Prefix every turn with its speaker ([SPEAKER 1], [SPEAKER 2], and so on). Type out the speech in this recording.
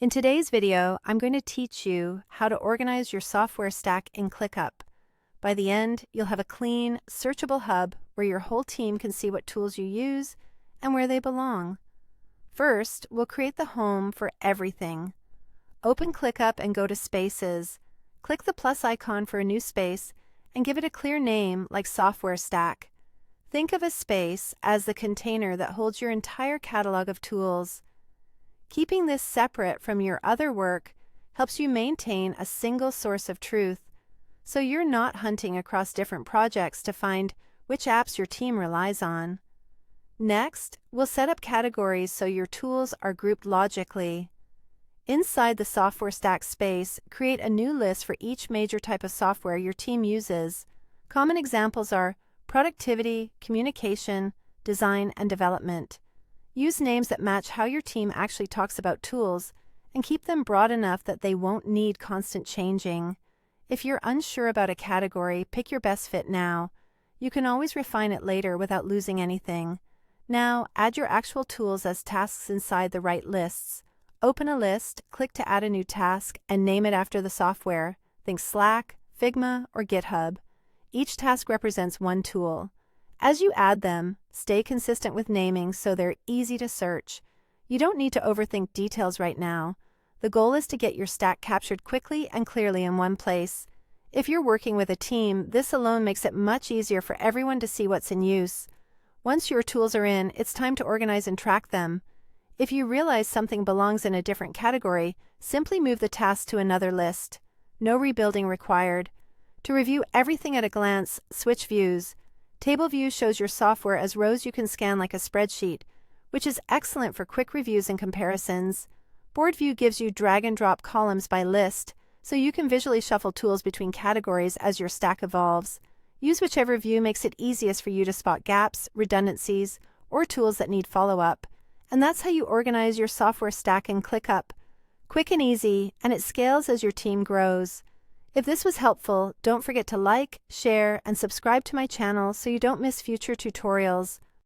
[SPEAKER 1] In today's video, I'm going to teach you how to organize your software stack in ClickUp. By the end, you'll have a clean, searchable hub where your whole team can see what tools you use and where they belong. First, we'll create the home for everything. Open ClickUp and go to Spaces. Click the plus icon for a new space and give it a clear name like Software Stack. Think of a space as the container that holds your entire catalog of tools. Keeping this separate from your other work helps you maintain a single source of truth, so you're not hunting across different projects to find which apps your team relies on. Next, we'll set up categories so your tools are grouped logically. Inside the software stack space, create a new list for each major type of software your team uses. Common examples are productivity, communication, design, and development. Use names that match how your team actually talks about tools and keep them broad enough that they won't need constant changing. If you're unsure about a category, pick your best fit now. You can always refine it later without losing anything. Now, add your actual tools as tasks inside the right lists. Open a list, click to add a new task, and name it after the software. Think Slack, Figma, or GitHub. Each task represents one tool. As you add them, stay consistent with naming so they're easy to search. You don't need to overthink details right now. The goal is to get your stack captured quickly and clearly in one place. If you're working with a team, this alone makes it much easier for everyone to see what's in use. Once your tools are in, it's time to organize and track them. If you realize something belongs in a different category, simply move the task to another list. No rebuilding required. To review everything at a glance, switch views. Table view shows your software as rows you can scan like a spreadsheet, which is excellent for quick reviews and comparisons. Board view gives you drag and drop columns by list, so you can visually shuffle tools between categories as your stack evolves. Use whichever view makes it easiest for you to spot gaps, redundancies, or tools that need follow-up. And that's how you organize your software stack in ClickUp. Quick and easy, and it scales as your team grows. If this was helpful, don't forget to like, share, and subscribe to my channel so you don't miss future tutorials.